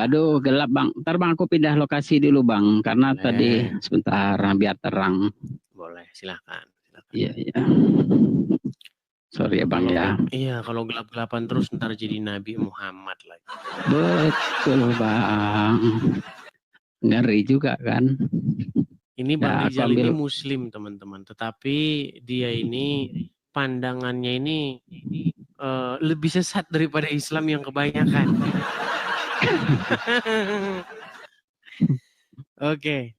Aduh, gelap bang. Ntar bang aku pindah lokasi dulu bang, karena Boleh. tadi sebentar biar terang. Boleh, silakan. Iya, iya. Sorry ya bang ya. Iya, kalau gelap-gelapan terus ntar jadi Nabi Muhammad lagi. Betul bang. Ngeri juga kan. Ini Bang Ya, aku Rizal ini ambil. Muslim teman-teman, tetapi dia ini pandangannya ini lebih sesat daripada Islam yang kebanyakan. Oke.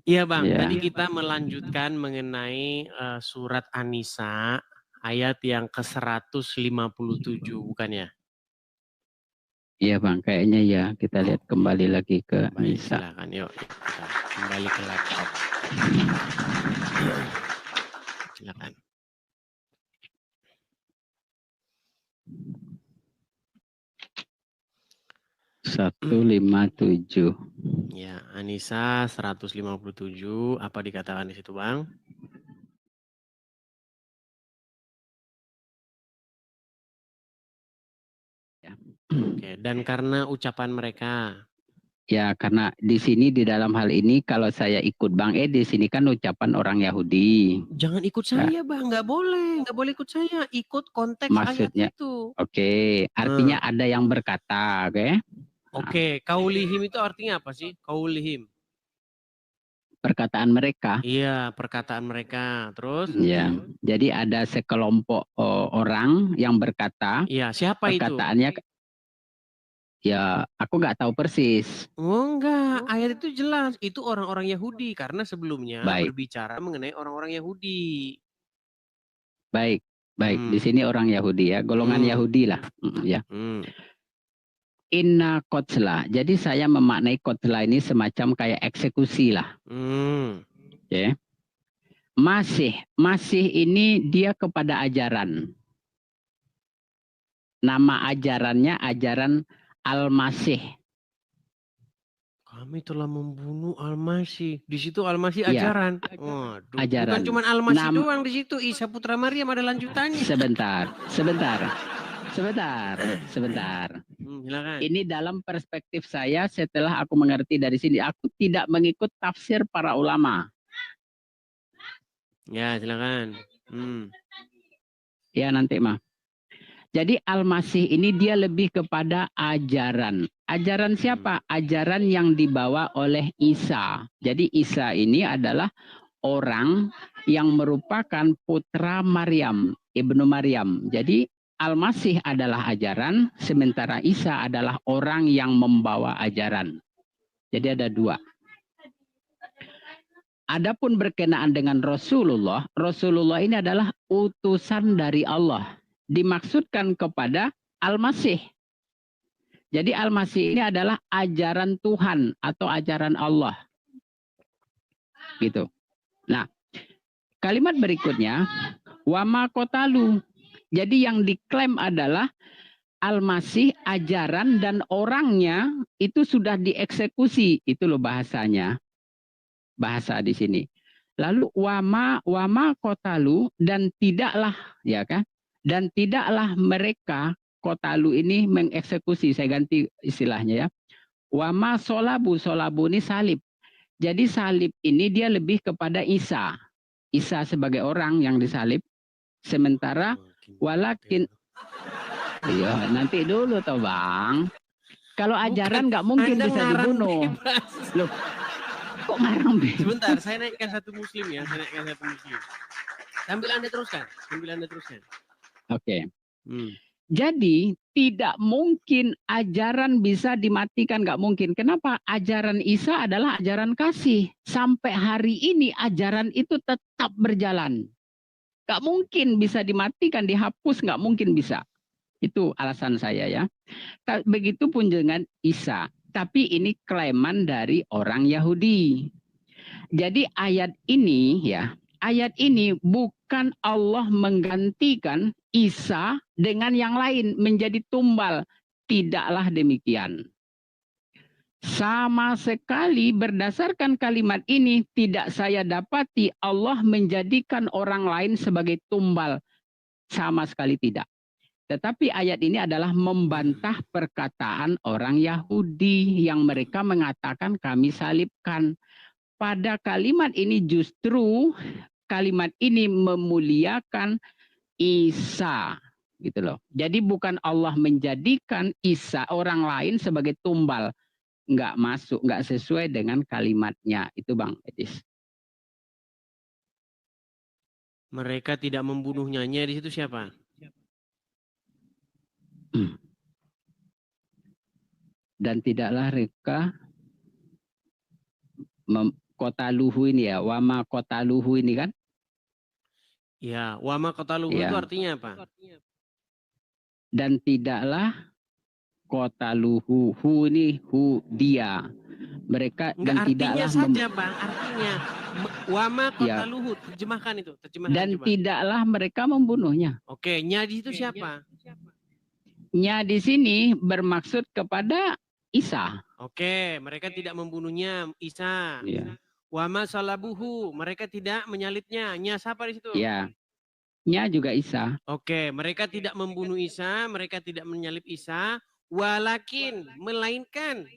Iya Bang, Ya. tadi kita melanjutkan mengenai surat An-Nisa ayat yang ke-157 bukan ya? Iya bang, kayaknya ya. Kita lihat kembali lagi ke Baik, Nisa. silakan yuk kita kembali ke laptop. Silakan. Satu lima tujuh. Ya, An-Nisa 157, apa dikatakan di situ Bang? Oke, dan karena ucapan mereka. Ya, karena di sini di dalam hal ini kalau saya ikut Bang di sini kan ucapan orang Yahudi. Jangan ikut Ya, saya Bang, nggak boleh ikut saya, ikut konteks ayat maksudnya, itu. oke, artinya ada yang berkata, oke? Oke, kaulihim itu artinya apa sih? Kaulihim. Perkataan mereka. Iya, perkataan mereka. Terus? Ya, jadi ada sekelompok orang yang berkata, Iya, siapa itu? perkataannya, ya aku nggak tahu persis. Oh enggak, ayat itu jelas. Itu orang-orang Yahudi. Karena sebelumnya Baik, berbicara mengenai orang-orang Yahudi. baik, baik. Di Hmm, sini orang Yahudi ya, golongan hmm, Yahudi lah. Ya. hmm. Inna kotla. Jadi saya memaknai kotla ini semacam kayak eksekusi lah. Hmm. Ya. Masih ini dia kepada ajaran. Nama ajarannya ajaran Al-Masih. Kami telah membunuh Al-Masih. Di situ Al-Masih Ya, ajaran. Waduh, bukan ajaran. cuma Al-Masih doang di situ. Isa Putra Maryam ada lanjutannya. Sebentar. Silakan. Ini dalam perspektif saya setelah aku mengerti dari sini, aku tidak mengikut tafsir para ulama. Ya, silakan. Ya nanti mah. Jadi Al-Masih ini dia lebih kepada ajaran. Ajaran siapa? Ajaran yang dibawa oleh Isa. Jadi Isa ini adalah orang yang merupakan putra Maryam, ibnu Maryam. Jadi Al-Masih adalah ajaran, sementara Isa adalah orang yang membawa ajaran. Jadi ada dua. Adapun berkenaan dengan Rasulullah, Rasulullah ini adalah utusan dari Allah. Dimaksudkan kepada Al-Masih. Jadi Al-Masih ini adalah ajaran Tuhan atau ajaran Allah. Gitu. Nah, kalimat berikutnya, wama kotalu. Jadi yang diklaim adalah Al-Masih ajaran dan orangnya itu sudah dieksekusi. Itu loh bahasanya. Bahasa di sini. Lalu wama kotalu dan tidaklah ya kan? Dan tidaklah mereka kotalu ini mengeksekusi. Saya ganti istilahnya ya. Wama solabu ini salib. Jadi salib ini dia lebih kepada Isa. Isa sebagai orang yang disalib. Sementara walakin iya nanti dulu toh bang. Kalau ajaran nggak mungkin Anda bisa dibunuh. Loh, kok ngarang bebas? Sebentar, saya naikkan satu muslim ya. Sambil Anda teruskan. Oke. Jadi tidak mungkin ajaran bisa dimatikan, nggak mungkin. Kenapa? Ajaran Isa adalah ajaran kasih. Sampai hari ini ajaran itu tetap berjalan. Nggak mungkin bisa dimatikan, dihapus, nggak mungkin bisa. Itu alasan saya ya. Begitupun dengan Isa. Tapi ini klaiman dari orang Yahudi. Jadi ayat ini ya, ayat ini bukan Allah menggantikan Isa dengan yang lain menjadi tumbal. Tidaklah demikian. Sama sekali berdasarkan kalimat ini tidak saya dapati Allah menjadikan orang lain sebagai tumbal. Sama sekali tidak. Tetapi ayat ini adalah membantah perkataan orang Yahudi yang mereka mengatakan kami salibkan. Pada kalimat ini justru kalimat ini memuliakan Isa. Gitu loh. Jadi bukan Allah menjadikan Isa orang lain sebagai tumbal. Nggak masuk, nggak sesuai dengan kalimatnya. Itu Bang Edis. Mereka tidak membunuhnya. Di situ siapa? Dan tidaklah mereka kota luhu ini ya, wama kota luhu ini kan? Ya, wama qataluhu itu artinya apa? Dan tidaklah kota luhu, hu ini hu dia. Mereka Enggak, dan artinya tidaklah saja Bang, artinya wama qataluhu, terjemahkan itu, terjemahkan dan coba. Tidaklah mereka membunuhnya. Oke, nya di situ siapa? Nya di sini bermaksud kepada Isa. Oke, mereka tidak membunuhnya, Isa. Wama salabuhu, mereka tidak menyalibnya. Nya siapa di situ? Ya. Nya juga Isa. Oke, mereka tidak membunuh Isa, mereka tidak menyalib Isa, walakin, melainkan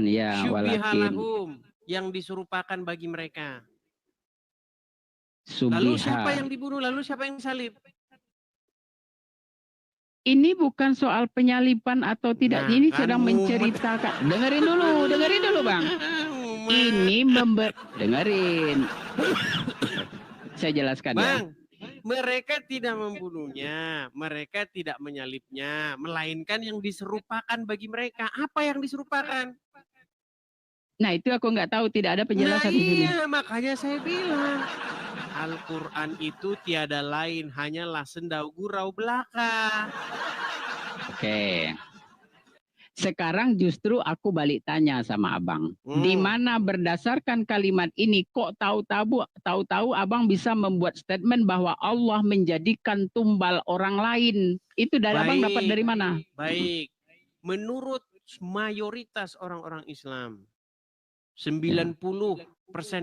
ya, syubihalahum, yang diserupakan bagi mereka. Lalu siapa yang dibunuh, lalu siapa yang salib? Ini bukan soal penyaliban atau tidak. Ini sedang menceritakan. Dengerin dulu Bang. Ini dengerin. Saya jelaskan Bang, mereka tidak membunuhnya, mereka tidak menyalibnya, melainkan yang diserupakan bagi mereka. Apa yang diserupakan? Nah itu aku nggak tahu, tidak ada penjelasan di sini. Iya, makanya saya bilang Al-Quran itu tiada lain, hanyalah sendau gurau belaka. Oke. Sekarang justru aku balik tanya sama abang. Di mana berdasarkan kalimat ini kok tahu-tahu abang bisa membuat statement bahwa Allah menjadikan tumbal orang lain. Itu dari abang dapat dari mana? Baik. Menurut mayoritas orang-orang Islam, 90%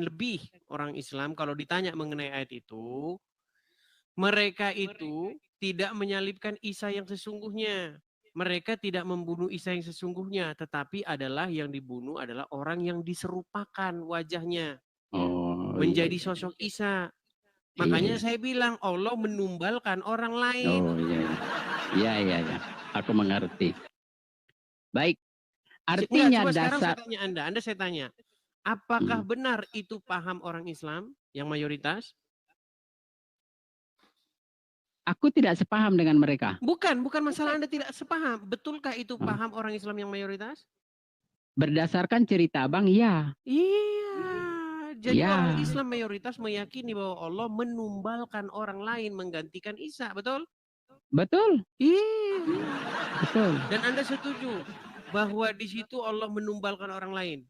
lebih orang Islam kalau ditanya mengenai ayat itu, mereka itu tidak menyalibkan Isa yang sesungguhnya. Mereka tidak membunuh Isa yang sesungguhnya, tetapi adalah yang dibunuh adalah orang yang diserupakan wajahnya. Menjadi sosok Isa. Makanya saya bilang Allah menumbalkan orang lain. Iya. Aku mengerti. Baik. Artinya sekarang saya tanya Anda saya tanya, apakah benar itu paham orang Islam yang mayoritas? Aku tidak sepaham dengan mereka. Bukan masalah Anda tidak sepaham. Betulkah itu paham orang Islam yang mayoritas? Berdasarkan cerita abang, iya. Iya. Jadi orang Islam mayoritas meyakini bahwa Allah menumbalkan orang lain menggantikan Isa, betul? Betul. Iya. Betul. Dan Anda setuju bahwa di situ Allah menumbalkan orang lain?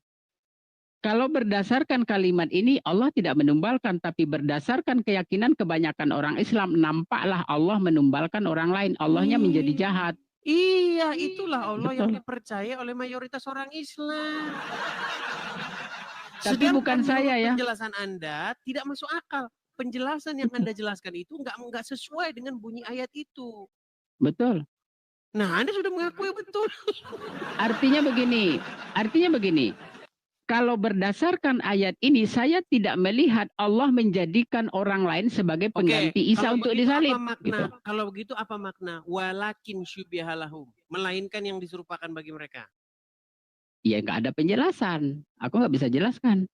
Kalau berdasarkan kalimat ini Allah tidak menumbalkan, tapi berdasarkan keyakinan kebanyakan orang Islam, nampaklah Allah menumbalkan orang lain. Allahnya menjadi jahat. Iya, itulah Allah yang dipercaya oleh mayoritas orang Islam. Tapi bukan saya ya. Penjelasan Anda tidak masuk akal. Penjelasan yang Anda jelaskan itu nggak sesuai dengan bunyi ayat itu. Betul. Nah, Anda sudah mengakui betul. Artinya begini. Kalau berdasarkan ayat ini, saya tidak melihat Allah menjadikan orang lain sebagai pengganti Isa untuk disalib. Kalau begitu apa makna? Walakin syubihalahum. Melainkan yang diserupakan bagi mereka. Ya nggak ada penjelasan. Aku nggak bisa jelaskan.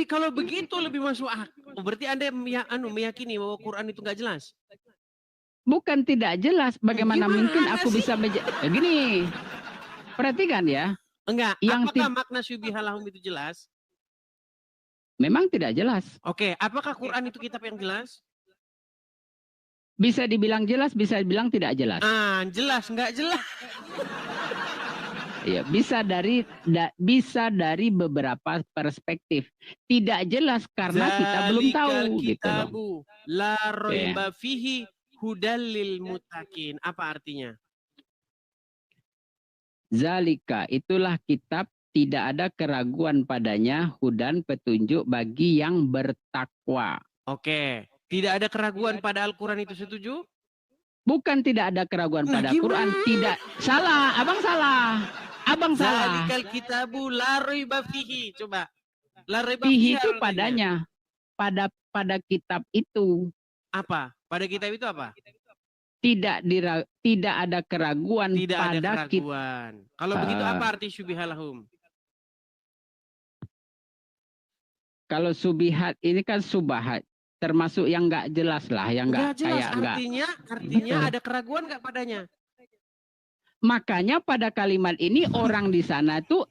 Kalau begitu lebih masuk akal. Berarti Anda meyakini bahwa Quran itu nggak jelas? Bukan tidak jelas. Bagaimana mungkin aku bisa gini? Perhatikan ya. Enggak, apakah makna syubihalahum itu jelas? Memang tidak jelas. Oke, apakah Quran itu kitab yang jelas? Bisa dibilang jelas, bisa dibilang tidak jelas. Jelas, enggak jelas. Ya, bisa dari beberapa perspektif. Tidak jelas karena kita belum tahu gitu loh. La raiba fihi hudal lil muttaqin. Apa artinya? Zalika, itulah kitab, tidak ada keraguan padanya, hudan, petunjuk bagi yang bertakwa. Oke, tidak ada keraguan pada Al-Quran itu, setuju? Bukan tidak ada keraguan Nah, pada Quran, gimana? tidak. Salah, abang salah. Abang salah. Zalikal kitabu la raiba fihi. Coba. La raiba Fihi fihi itu artinya. padanya, pada kitab itu. Apa? Pada kitab itu apa? Tidak ada keraguan Tidak ada pada keraguan. Kalau begitu apa arti syubihalahum? Kalau subihat ini kan subahat, termasuk yang nggak jelas lah, yang Nggak nggak jelas. kayak nggak. Artinya Betul. ada keraguan nggak padanya? Makanya pada kalimat ini orang di sana tuh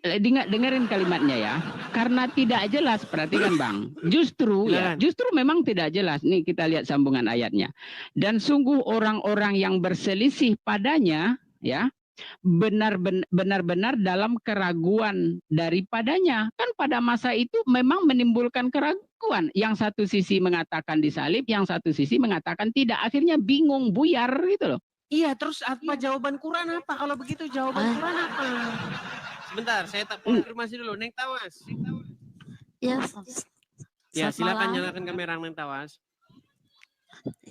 dengerin kalimatnya ya. Karena tidak jelas, perhatikan Bang. Justru memang tidak jelas. Nih kita lihat sambungan ayatnya. Dan sungguh orang-orang yang berselisih padanya ya, benar-benar dalam keraguan daripadanya. Kan pada masa itu memang menimbulkan keraguan. Yang satu sisi mengatakan disalib, yang satu sisi mengatakan tidak. Akhirnya bingung, buyar gitu loh. Iya, terus apa jawaban Quran apa? Kalau begitu jawaban Quran apa? Sebentar, saya tak konfirmasi dulu. Neng Tawas. Ya, Ya, silakan nyalakan kamera Neng Tawas.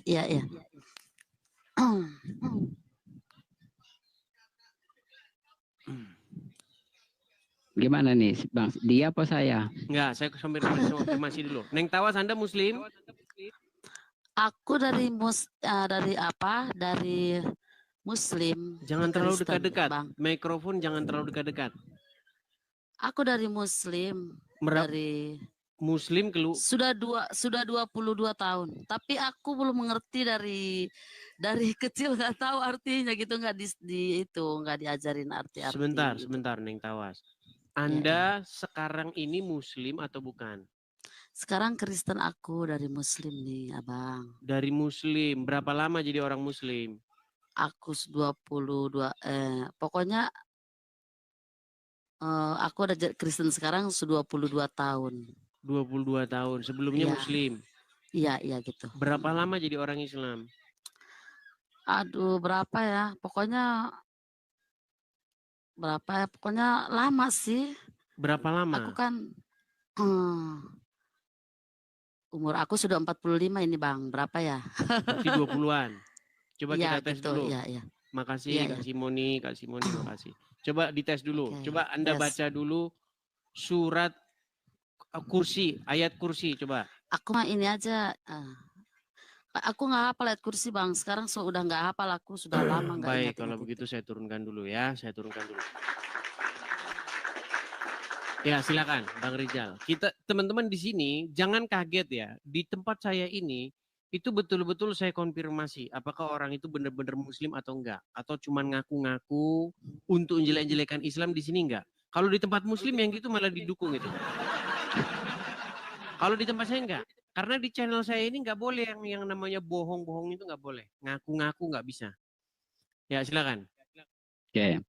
Iya, iya. Gimana nih, Bang? Dia apa saya? Enggak, saya konfirmasi dulu. Neng Tawas, Anda Muslim? Aku dari Dari Muslim. Jangan terlalu Kristen, dekat-dekat. Bang. Mikrofon jangan terlalu dekat-dekat. Aku dari Muslim. Dari Muslim sudah 22 tahun. Tapi aku belum mengerti dari kecil, nggak tahu artinya gitu, nggak nggak diajarin arti-arti. Sebentar Neng Tawas. Anda sekarang ini Muslim atau bukan? Sekarang Kristen, aku dari Muslim nih, Abang. Dari Muslim. Berapa lama jadi orang Muslim? Aku 22, pokoknya aku ada Kristen sekarang 22 tahun. 22 tahun. Sebelumnya Ya. Muslim? Iya gitu. Berapa lama jadi orang Islam? Aduh, berapa ya? Pokoknya lama sih. Berapa lama? Aku kan umur aku sudah 45 ini, Bang. Berapa ya? Berarti 20-an. Coba ya, kita tes gitu, dulu. Ya. Makasih Kak Simoni, makasih. Coba dites dulu. Coba Anda baca dulu surat kursi, ayat kursi, coba. Aku mah ini aja. Aku nggak hafal ayat kursi, Bang. Sekarang udah nggak hafal, aku sudah lama nggak ingat. Baik, kalau begitu saya turunkan dulu ya. Ya, silakan Bang Rizal. Kita teman-teman di sini jangan kaget ya. Di tempat saya ini itu betul-betul saya konfirmasi apakah orang itu benar-benar Muslim atau enggak, atau cuma ngaku-ngaku untuk jelek-jelekan Islam di sini enggak. Kalau di tempat Muslim yang gitu malah didukung itu. Kalau di tempat saya enggak. Karena di channel saya ini enggak boleh yang namanya bohong-bohong itu enggak boleh. Ngaku-ngaku enggak bisa. Ya, silakan. Oke.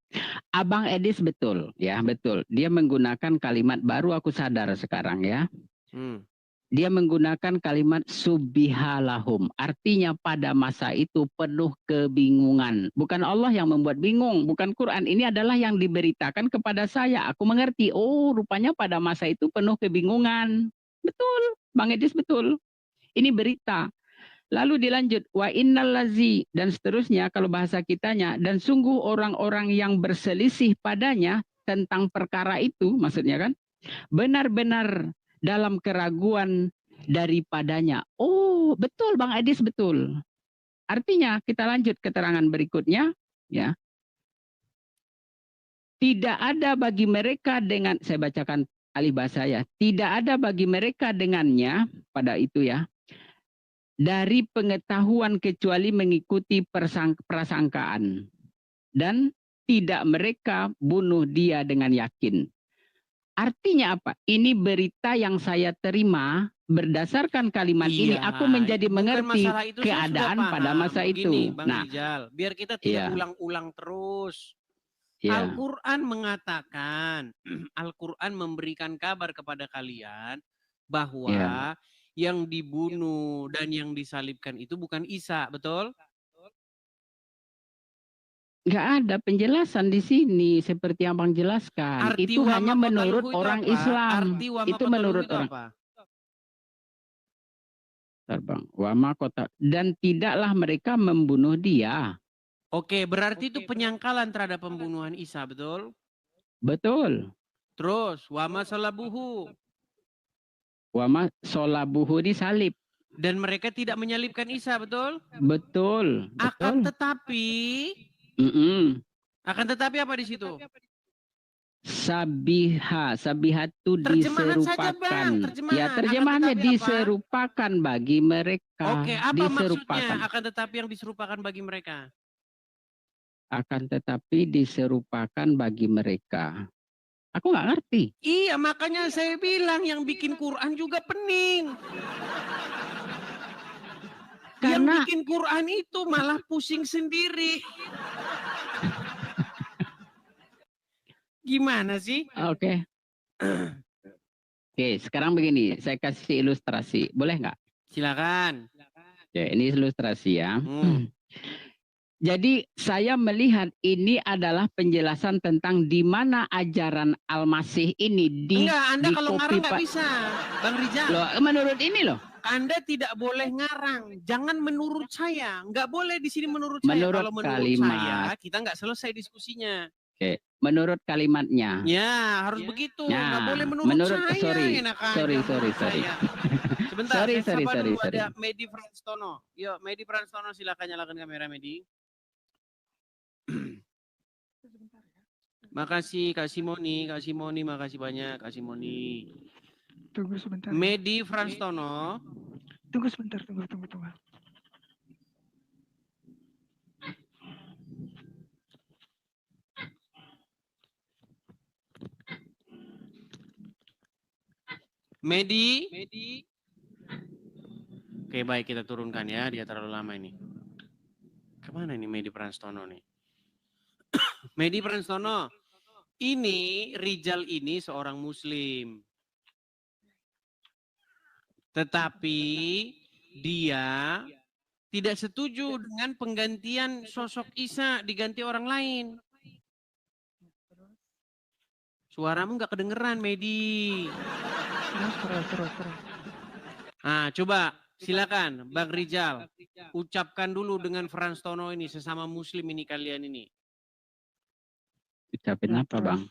Abang Edis betul, ya betul. Dia menggunakan kalimat baru, aku sadar sekarang ya. Dia menggunakan kalimat subihalahum. Artinya pada masa itu penuh kebingungan. Bukan Allah yang membuat bingung, bukan Quran. Ini adalah yang diberitakan kepada saya. Aku mengerti, oh rupanya pada masa itu penuh kebingungan. Betul, Bang Edis betul. Ini berita. Lalu dilanjut, wa innallazi, dan seterusnya kalau bahasa kitanya, dan sungguh orang-orang yang berselisih padanya tentang perkara itu, maksudnya kan, benar-benar dalam keraguan daripadanya. Oh, betul Bang Edis, betul. Artinya kita lanjut keterangan berikutnya, ya. Tidak ada bagi mereka dengan, saya bacakan alih bahasa ya, tidak ada bagi mereka dengannya pada itu ya, dari pengetahuan kecuali mengikuti prasangkaan, dan tidak mereka bunuh dia dengan yakin. Artinya apa? Ini berita yang saya terima berdasarkan kalimat ini. Aku menjadi mengerti keadaan pada masa itu. Bang Rizal, biar kita tidak ulang-ulang terus. Al-Quran mengatakan, Al-Quran memberikan kabar kepada kalian bahwa yang dibunuh dan yang disalibkan itu bukan Isa, betul? Nggak ada penjelasan di sini seperti yang Bang jelaskan. Arti itu hanya menurut orang apa? Islam. Arti itu menurut orang. Apa? Bentar Bang. Wama kota dan tidaklah mereka membunuh dia. Oke, berarti itu penyangkalan terhadap pembunuhan Isa, betul? Betul. Terus, wama salabuhu. Wama solabuhu disalib. Dan mereka tidak menyalibkan Isa, betul? Betul. Akan Betul. tetapi, apa di situ? Sabiha itu Terjemahan saja, diserupakan. Bang, terjemahan. Ya terjemahannya Akan tetapi apa? diserupakan bagi mereka. Oke, apa diserupakan. maksudnya akan tetapi yang diserupakan bagi mereka? Akan tetapi diserupakan bagi mereka. Aku nggak ngerti. Iya, makanya saya bilang yang bikin Quran juga pening. Yang Karena bikin Quran itu malah pusing sendiri. Gimana sih? Oke. Oke, sekarang begini, saya kasih ilustrasi. Boleh nggak? Silakan. Oke, ini ilustrasi ya. Jadi saya melihat ini adalah penjelasan tentang di mana ajaran Al-Masih ini Enggak, Anda di kalau copy ngarang nggak bisa, Bang Rizal. Loh, menurut ini loh. Anda tidak boleh ngarang. Jangan menurut saya. Nggak boleh di sini menurut saya. Menurut Kalau menurut kalimat. saya, kita nggak selesai diskusinya. Oke, menurut kalimatnya. Ya, harus begitu. Ya, Nggak boleh menurut saya. sorry. Enak aja Sorry. saya. Sebentar, Sorry. dulu ada Medi Franstono. Yuk, Medi Franstono, silakan nyalakan kamera, Medi. Makasih Kak Simoni, makasih banyak Kak Simoni. Tunggu sebentar. Medi Franstono. Tunggu sebentar, tunggu. Medi. Oke, baik, kita turunkan ya, dia terlalu lama ini. Kemana ini Medi Franstono nih? Medi Franstono, ini Rijal ini seorang Muslim. Tetapi dia tidak setuju dengan penggantian sosok Isa diganti orang lain. Suaramu nggak kedengeran, Medi. Terus. Nah, coba silakan Bang Rijal. Ucapkan dulu dengan Franstono ini, sesama Muslim ini kalian ini. Ucapin apa Bang?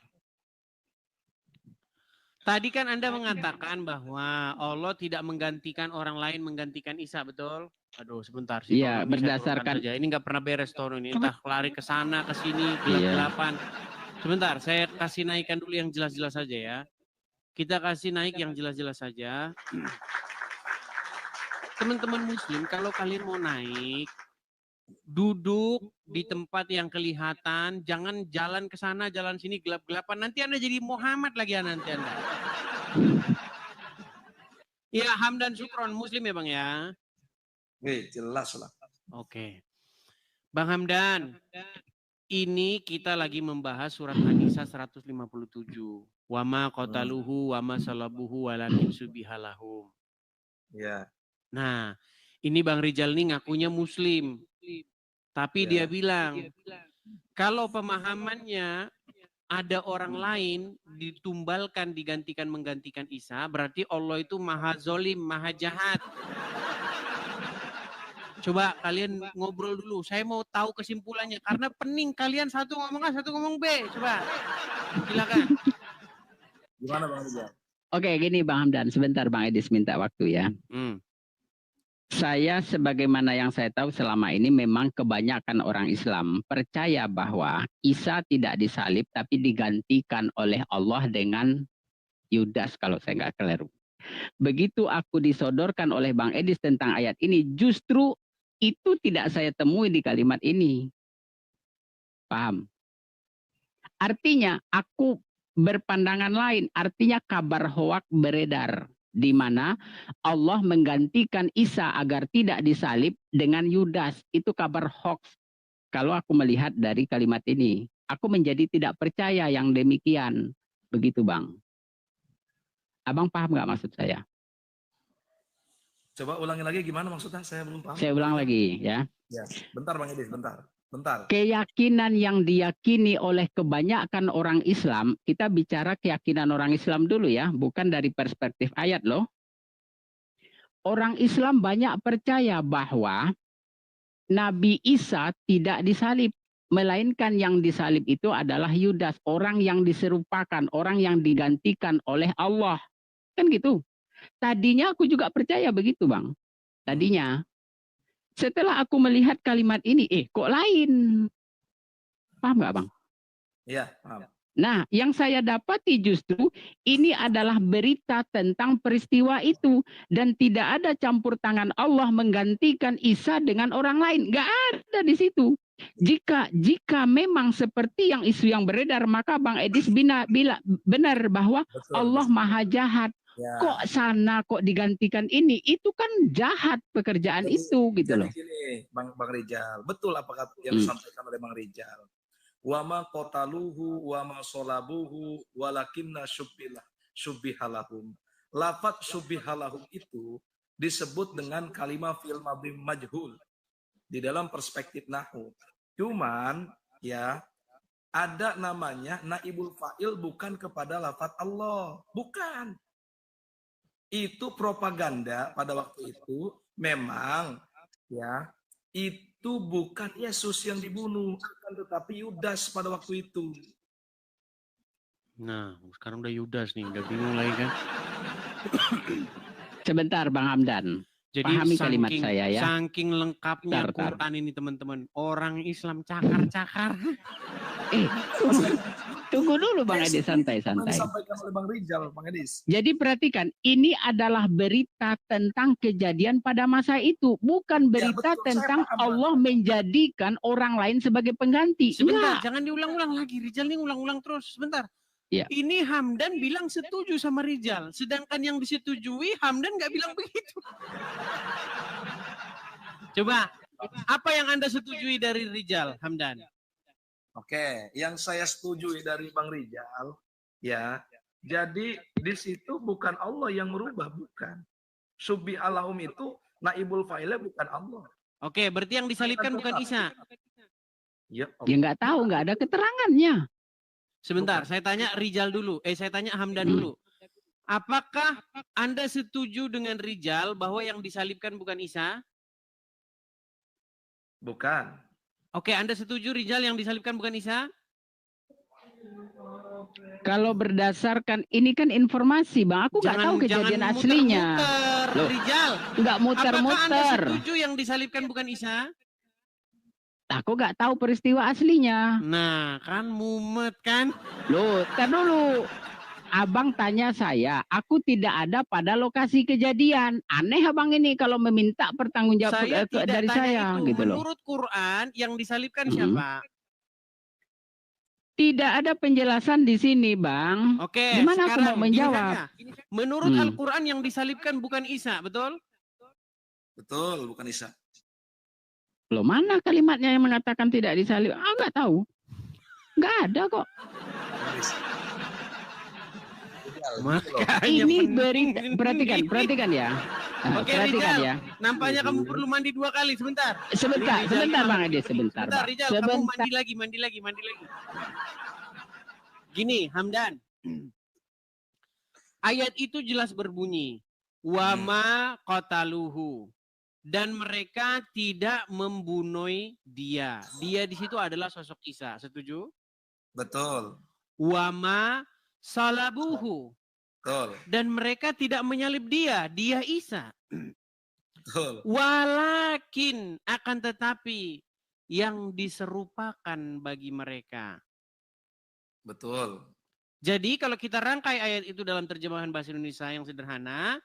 Tadi kan Anda mengatakan bahwa Allah tidak menggantikan orang lain menggantikan Isa, betul? Aduh, sebentar sih. Iya, berdasarkan aja. Ini nggak pernah beres Tono ini. Entah lari ke sana ke sini gelap-gelapan. Sebentar, saya kasih naikkan dulu yang jelas-jelas saja ya. Kita kasih naik yang jelas-jelas saja. Teman-teman Muslim, kalau kalian mau naik, duduk di tempat yang kelihatan, jangan jalan ke sana, jalan sini gelap-gelapan. Nanti Anda jadi Muhammad lagi ya nanti Anda. Ya, Hamdan Syukron Muslim ya Bang ya. Jelas lah. Oke. Bang Hamdan, ini kita lagi membahas surat An-Nisa 157. Wama qataluhu wama salabuhu walakin subihalahum. Ya. Nah, ini Bang Rijal nih ngakunya Muslim. Tapi dia bilang, kalau pemahamannya ada orang lain ditumbalkan, digantikan, menggantikan Isa, berarti Allah itu maha zolim, maha jahat. Coba kalian ngobrol dulu, saya mau tahu kesimpulannya. Karena pening kalian satu ngomong A, satu ngomong B. Coba, silakan. Gimana Bang Rizal? Oke, gini Bang Hamdan, sebentar Bang Edis minta waktu ya. Saya sebagaimana yang saya tahu selama ini memang kebanyakan orang Islam percaya bahwa Isa tidak disalib tapi digantikan oleh Allah dengan Yudas kalau saya nggak keliru. Begitu aku disodorkan oleh Bang Edis tentang ayat ini, justru itu tidak saya temui di kalimat ini. Paham? Artinya aku berpandangan lain, artinya kabar hoak beredar. Di mana Allah menggantikan Isa agar tidak disalib dengan Yudas. Itu kabar hoax. Kalau aku melihat dari kalimat ini, aku menjadi tidak percaya yang demikian. Begitu Bang. Abang paham nggak maksud saya? Coba ulangi lagi gimana maksudnya? Saya belum paham. Saya ulang lagi ya. Ya, bentar Bang Edis, bentar. Keyakinan yang diyakini oleh kebanyakan orang Islam, kita bicara keyakinan orang Islam dulu ya, bukan dari perspektif ayat loh. orang Islam banyak percaya bahwa Nabi Isa tidak disalib. Melainkan yang disalib itu adalah Yudas, orang yang diserupakan, orang yang digantikan oleh Allah. Kan gitu. Tadinya aku juga percaya begitu, Bang. Tadinya. Setelah aku melihat kalimat ini, kok lain? Paham nggak, Bang? Iya, paham. Nah, yang saya dapati justru ini adalah berita tentang peristiwa itu. Dan tidak ada campur tangan Allah menggantikan Isa dengan orang lain. Nggak ada di situ. Jika memang seperti yang isu yang beredar, maka Bang Edis benar bahwa Betul, Allah betul. Maha Jahat. Ya. Kok sana kok digantikan ini? Itu kan jahat pekerjaan itu gitu loh. Gini, Bang Rijal, betul apa yang disampaikan oleh Bang Rijal. Wa ma qataluhu wa ma salabuhu walakinna syubbihalahum. Lafaz syubbihalahum itu disebut dengan kalimat fil madhi majhul di dalam perspektif nahwu. Cuman ya ada namanya naibul fa'il bukan kepada lafaz Allah, bukan. Itu propaganda pada waktu itu memang ya itu bukan Yesus yang dibunuh, akan tetapi Yudas pada waktu itu. Nah, sekarang udah Yudas nih, udah bingung lagi kan. Sebentar Bang Hamdan. Jadi Pahami kalimat saya ya. Saking lengkapnya Tar. Quran ini teman-teman. Orang Islam cakar-cakar. Tunggu dulu Bang Edis, santai-santai. Disampaikan oleh Bang Rijal, Bang Edis. Jadi perhatikan, ini adalah berita tentang kejadian pada masa itu. Bukan berita betul, tentang saya paham, Allah menjadikan orang lain sebagai pengganti. Sebentar, Enggak. jangan diulang-ulang lagi. Rijal ini ulang-ulang terus. Sebentar. Ya. Ini Hamdan bilang setuju sama Rijal. Sedangkan yang disetujui Hamdan nggak bilang begitu. Coba, apa yang Anda setujui dari Rijal, Hamdan? Oke, yang saya setuju dari Bang Rijal, ya, jadi di situ bukan Allah yang merubah, bukan. Subbi alahum itu naibul fa'ilnya bukan Allah. Oke, berarti yang disalibkan bukan Isa. Ya, Ya nggak tahu, nggak ada keterangannya. Sebentar, saya tanya Rijal dulu. Saya tanya Hamdan dulu. Apakah Anda setuju dengan Rijal bahwa yang disalibkan bukan Isa? bukan. Oke, Anda setuju Rijal yang disalibkan bukan Isa? Kalau berdasarkan ini kan informasi, Bang. Aku nggak tahu kejadian aslinya. Loh, Rijal, nggak muter-muter. Apakah Anda setuju yang disalibkan bukan Isa? Aku nggak tahu peristiwa aslinya. Nah, kan mumet kan? Loh, tar dulu. Abang tanya saya, aku tidak ada pada lokasi kejadian. Aneh abang ini kalau meminta pertanggungjawaban dari saya, itu. gitu loh. Menurut Quran, yang disalibkan siapa? Tidak ada penjelasan di sini, Bang. Oke, gimana aku mau menjawab? Menurut Al-Quran yang disalibkan bukan Isa, betul? Betul, bukan Isa. Loh, mana kalimatnya yang mengatakan tidak disalib? Nggak tahu. Nggak ada kok. Ini perhatikan ya. Oke, perhatikan Rijal, ya. Nampaknya kamu perlu mandi 2 kali, sebentar. Sebentar Bang Ade, sebentar. Sebentar, Rijal, kamu mandi lagi. Gini, Hamdan. Ayat itu jelas berbunyi, wa ma qataluhu. Dan mereka tidak membunuh dia. Dia di situ adalah sosok Isa. Setuju? Betul. Wa ma salabuhu. Betul. Dan mereka tidak menyalib dia. Dia Isa. Betul. Walakin akan tetapi yang diserupakan bagi mereka. Betul. Jadi kalau kita rangkai ayat itu dalam terjemahan bahasa Indonesia yang sederhana,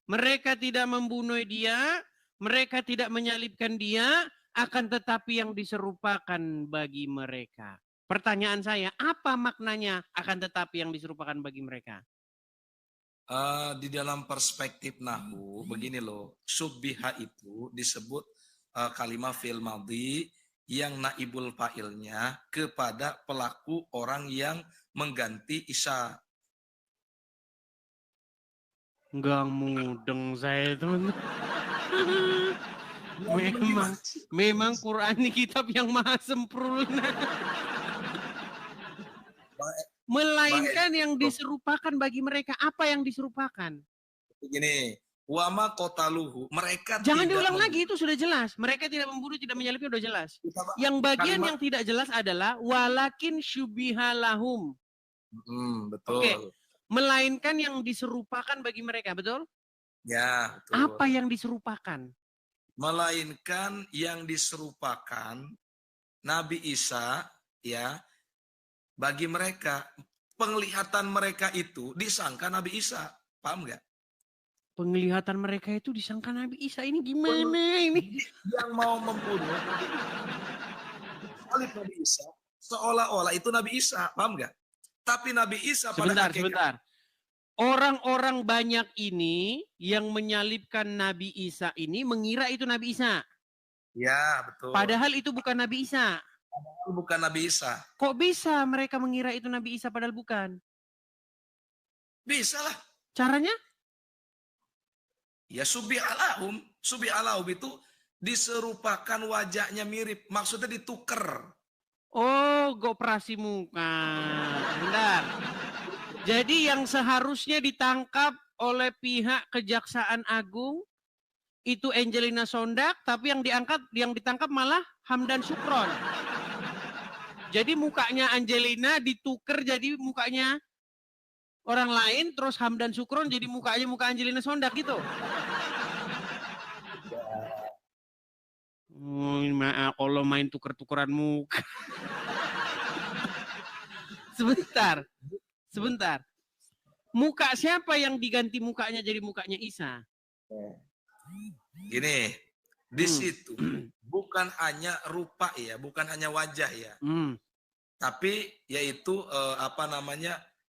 mereka tidak membunuh dia, mereka tidak menyalibkan dia, akan tetapi yang diserupakan bagi mereka. Pertanyaan saya, apa maknanya akan tetapi yang diserupakan bagi mereka? Di dalam perspektif nahwu, begini loh, subbiha itu disebut kalimat fi'il madhi yang naibul fa'ilnya kepada pelaku orang yang mengganti Isa. Enggak mudeng saya, teman-teman. Memang Quran ini kitab yang maha sempurna. Melainkan yang diserupakan bagi mereka. Apa yang diserupakan? Begini, Wa ma qataluhu. Mereka Jangan tidak diulang membunuh. lagi, itu sudah jelas. Mereka tidak membunuh, tidak menyalibnya, sudah jelas. Kita- Yang bagian kalimat- yang tidak jelas adalah walakin syubihalahum. Betul. Oke. Melainkan yang diserupakan bagi mereka, betul? Ya, betul. Apa yang diserupakan? Melainkan yang diserupakan Nabi Isa, ya, bagi mereka penglihatan mereka itu disangka Nabi Isa. Paham nggak? Penglihatan mereka itu disangka Nabi Isa. Ini gimana ini? Yang mau membunuh salib Nabi Isa seolah-olah itu Nabi Isa. Paham nggak? Tapi Nabi Isa pada Sebentar. Orang-orang banyak ini yang menyalibkan Nabi Isa ini mengira itu Nabi Isa. Ya, betul. Padahal itu bukan Nabi Isa. Bukan Nabi Isa. Kok bisa mereka mengira itu Nabi Isa padahal bukan? Bisa lah. Caranya? Ya subi'alahum. Subi'alahum itu diserupakan wajahnya mirip. Maksudnya ditukar. Oh, operasi muka. Bentar. Jadi yang seharusnya ditangkap oleh pihak Kejaksaan Agung itu Angelina Sondak, tapi yang ditangkap malah Hamdan Sukron. Jadi mukanya Angelina ditukar jadi mukanya orang lain, terus Hamdan Sukron jadi mukanya muka Angelina Sondak gitu. Oh, maaf kalau main tuker-tukeran muka. Sebentar. Muka siapa yang diganti mukanya jadi mukanya Isa? Gini, di situ bukan hanya rupa ya, bukan hanya wajah ya. Tapi yaitu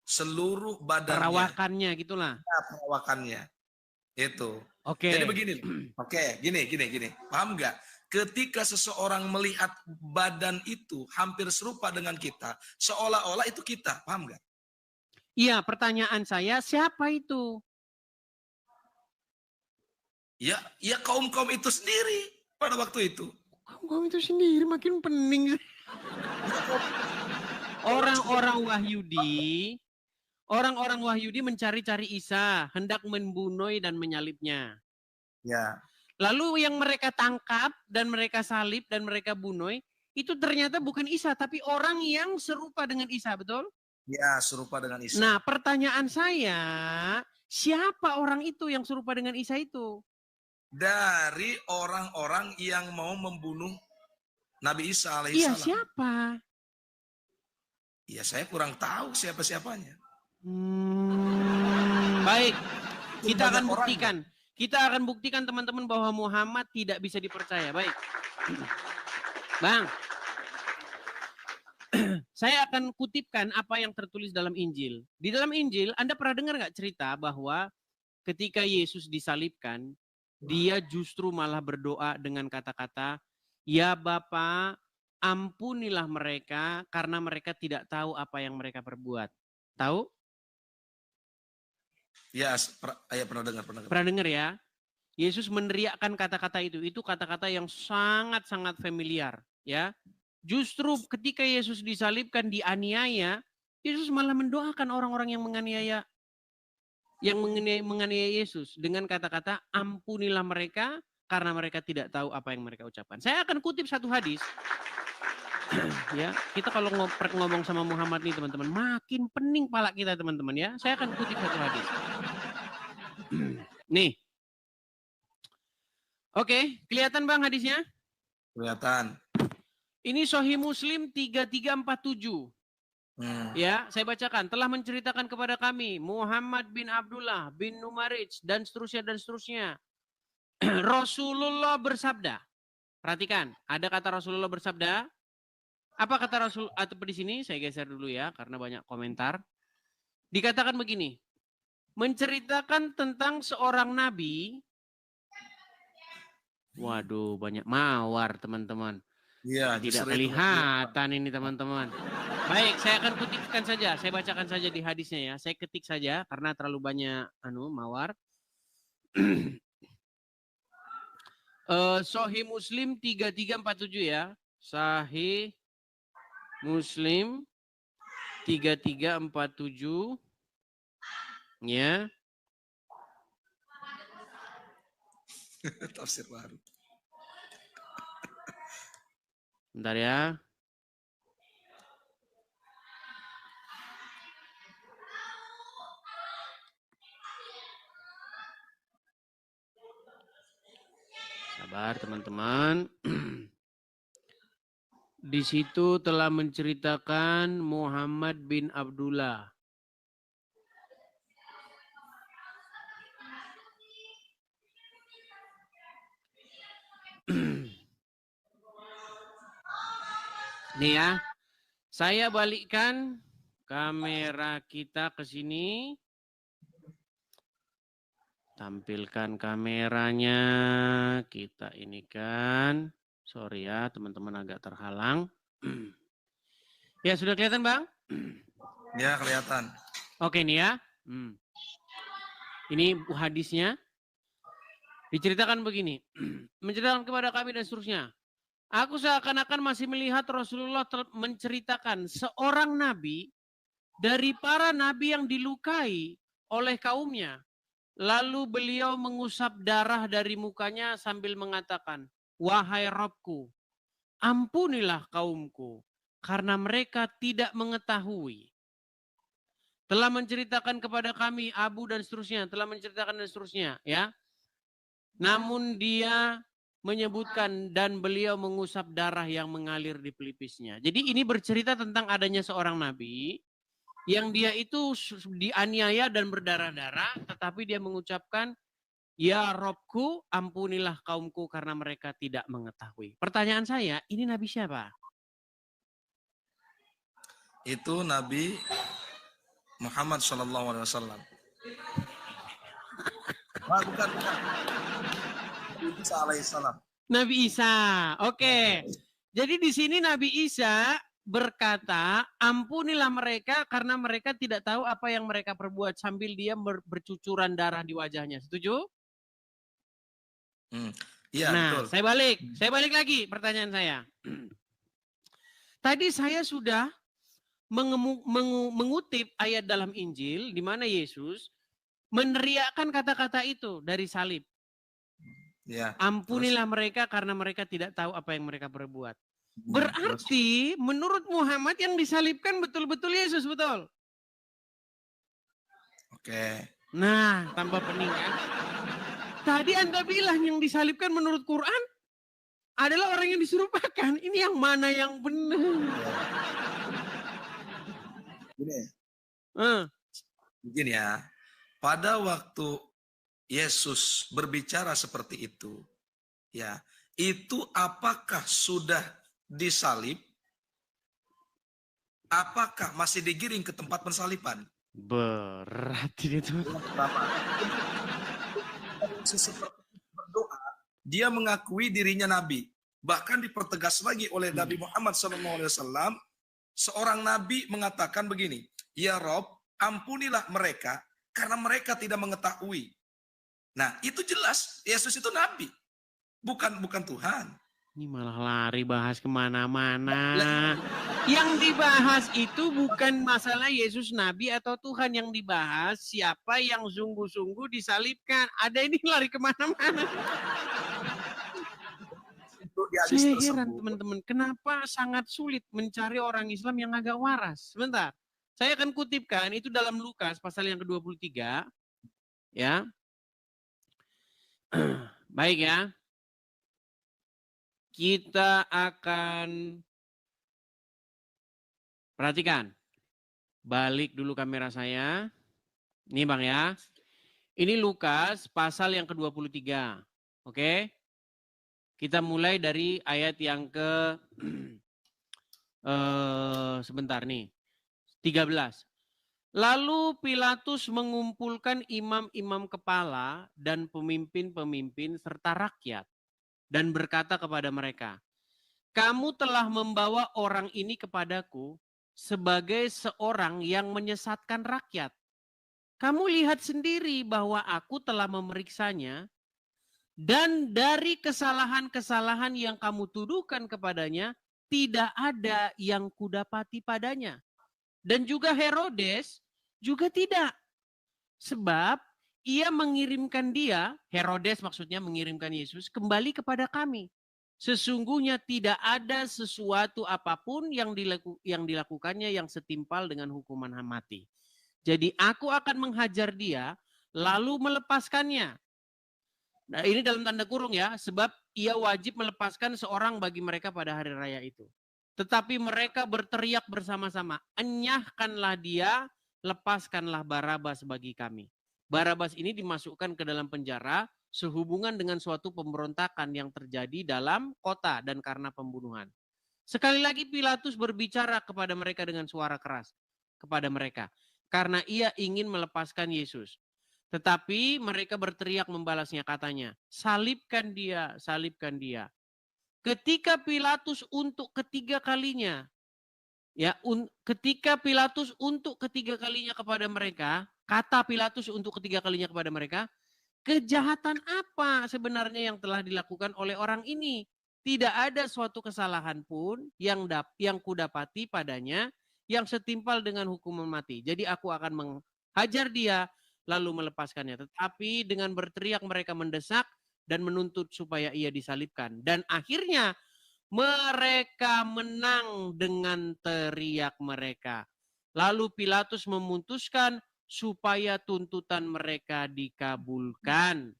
seluruh badannya. Perawakannya gitulah. Ya, perawakannya. Itu. Oke. Jadi begini. Oke, gini. Paham nggak? Ketika seseorang melihat badan itu hampir serupa dengan kita, seolah-olah itu kita. Paham nggak? Iya, pertanyaan saya, siapa itu? Ya kaum-kaum itu sendiri pada waktu itu. Kamu itu sendiri makin pening. Orang-orang Wahyudi mencari-cari Isa, hendak membunuh dan menyalibnya. Ya. Lalu yang mereka tangkap dan mereka salib dan mereka bunuh, itu ternyata bukan Isa, tapi orang yang serupa dengan Isa, betul? Ya, serupa dengan Isa. Nah, pertanyaan saya, siapa orang itu yang serupa dengan Isa itu? Dari orang-orang yang mau membunuh Nabi Isa alaihissalam. Iya, siapa? Ya, saya kurang tahu siapa-siapanya. Baik, kita akan Banyak buktikan. Kita akan buktikan teman-teman bahwa Muhammad tidak bisa dipercaya. Baik. Bang, saya akan kutipkan apa yang tertulis dalam Injil. Di dalam Injil, Anda pernah dengar nggak cerita bahwa ketika Yesus disalibkan, dia justru malah berdoa dengan kata-kata, "Ya Bapa, ampunilah mereka karena mereka tidak tahu apa yang mereka perbuat." Tahu? Ya, pernah dengar. Pernah dengar ya? Yesus meneriakkan kata-kata itu. Itu kata-kata yang sangat-sangat familiar, ya. Justru ketika Yesus disalibkan, dianiaya, Yesus malah mendoakan orang-orang yang menganiaya Yesus dengan kata-kata, "Ampunilah mereka karena mereka tidak tahu apa yang mereka ucapkan." Saya akan kutip satu hadis. Ya, kita kalau ngomong sama Muhammad nih teman-teman, makin pening pala kita teman-teman ya. Saya akan kutip satu hadis. Nih. Oke, kelihatan Bang hadisnya? Kelihatan. Ini Sahih Muslim 3347. Ya, saya bacakan. Telah menceritakan kepada kami Muhammad bin Abdullah bin Numarij dan seterusnya. Rasulullah bersabda. Perhatikan, ada kata Rasulullah bersabda. Apa kata Rasul atau di sini saya geser dulu ya karena banyak komentar. Dikatakan begini. Menceritakan tentang seorang nabi. Waduh, banyak mawar teman-teman. Iya, Tidak kelihatan ini teman-teman. Baik, saya akan kutipkan saja. Saya bacakan saja di hadisnya ya. Saya ketik saja karena terlalu banyak mawar. Sahih Muslim 3347 ya. Sahih Muslim 3347 ya. Tafsir baru. Bentar ya. Sabar teman-teman. Di situ telah menceritakan Muhammad bin Abdullah. Nih ya, saya balikkan kamera kita ke sini. Tampilkan kameranya, kita ini kan. Sorry ya, teman-teman agak terhalang. Ya, sudah kelihatan, Bang? Ya, kelihatan. Oke nih ya. Ini hadisnya. Diceritakan begini. Menceritakan kepada kami dan seterusnya. Aku seakan-akan masih melihat Rasulullah menceritakan seorang nabi dari para nabi yang dilukai oleh kaumnya. Lalu beliau mengusap darah dari mukanya sambil mengatakan, "Wahai Rabbku, ampunilah kaumku karena mereka tidak mengetahui." Telah menceritakan kepada kami Abu dan seterusnya, telah menceritakan dan seterusnya, ya. Namun dia menyebutkan dan beliau mengusap darah yang mengalir di pelipisnya. Jadi ini bercerita tentang adanya seorang nabi yang dia itu dianiaya dan berdarah-darah, tetapi dia mengucapkan, "Ya Robku, ampunilah kaumku karena mereka tidak mengetahui." Pertanyaan saya, ini nabi siapa? Itu Nabi Muhammad SAW. Bukan. Isa alaihissalam. Nabi Isa. Oke. Jadi di sini Nabi Isa berkata, ampunilah mereka karena mereka tidak tahu apa yang mereka perbuat, sambil dia bercucuran darah di wajahnya. Setuju? Iya, Nah, betul. saya balik lagi pertanyaan saya. Tadi saya sudah mengutip ayat dalam Injil di mana Yesus meneriakkan kata-kata itu dari salib. Ya, ampunilah mereka karena mereka tidak tahu apa yang mereka perbuat. Berarti menurut Muhammad yang disalibkan betul-betul Yesus, betul? Oke. Nah, tambah pening kan? Tadi Anda bilang yang disalibkan menurut Quran adalah orang yang diserupakan. Ini yang mana yang benar? Begini ya. Pada waktu Yesus berbicara seperti itu, ya, itu apakah sudah disalib? Apakah masih digiring ke tempat pensaliban? Berat itu. Yesus berdoa, dia mengakui dirinya nabi. Bahkan dipertegas lagi oleh Nabi Muhammad SAW, seorang nabi mengatakan begini, "Ya Rob, ampunilah mereka karena mereka tidak mengetahui." Nah, itu jelas Yesus itu nabi, bukan Tuhan. Ini malah lari bahas kemana-mana. Yang dibahas itu bukan masalah Yesus nabi atau Tuhan, yang dibahas siapa yang sungguh-sungguh disalibkan. Ada ini lari kemana-mana. Saya heran teman-teman, kenapa sangat sulit mencari orang Islam yang agak waras. Sebentar, saya akan kutipkan itu dalam Lukas pasal yang ke-23. Ya. Baik ya. Kita akan perhatikan. Balik dulu kamera saya. Ini Bang ya. Ini Lukas pasal yang ke-23. Oke. Kita mulai dari ayat yang sebentar nih. 13. Lalu Pilatus mengumpulkan imam-imam kepala dan pemimpin-pemimpin serta rakyat dan berkata kepada mereka, "Kamu telah membawa orang ini kepadaku sebagai seorang yang menyesatkan rakyat. Kamu lihat sendiri bahwa aku telah memeriksanya dan dari kesalahan-kesalahan yang kamu tuduhkan kepadanya tidak ada yang kudapati padanya. Dan juga Herodes juga tidak. Sebab ia mengirimkan dia, Herodes maksudnya mengirimkan Yesus, kembali kepada kami. Sesungguhnya tidak ada sesuatu apapun yang dilakukannya yang setimpal dengan hukuman mati. Jadi aku akan menghajar dia, lalu melepaskannya. Nah, ini dalam tanda kurung ya, sebab ia wajib melepaskan seorang bagi mereka pada hari raya itu. Tetapi mereka berteriak bersama-sama, enyahkanlah dia, lepaskanlah Barabas bagi kami. Barabas ini dimasukkan ke dalam penjara sehubungan dengan suatu pemberontakan yang terjadi dalam kota dan karena pembunuhan. Sekali lagi Pilatus berbicara kepada mereka dengan suara keras kepada mereka, karena ia ingin melepaskan Yesus. Tetapi mereka berteriak membalasnya, katanya, salibkan dia, salibkan dia. Ketika Pilatus untuk ketiga kalinya, ketika Pilatus untuk ketiga kalinya kepada mereka, kata Pilatus untuk ketiga kalinya kepada mereka, kejahatan apa sebenarnya yang telah dilakukan oleh orang ini? Tidak ada suatu kesalahan pun yang kudapati padanya yang setimpal dengan hukuman mati. Jadi aku akan menghajar dia, lalu melepaskannya. Tetapi dengan berteriak mereka mendesak dan menuntut supaya ia disalibkan. Dan akhirnya mereka menang dengan teriak mereka. Lalu Pilatus memutuskan supaya tuntutan mereka dikabulkan.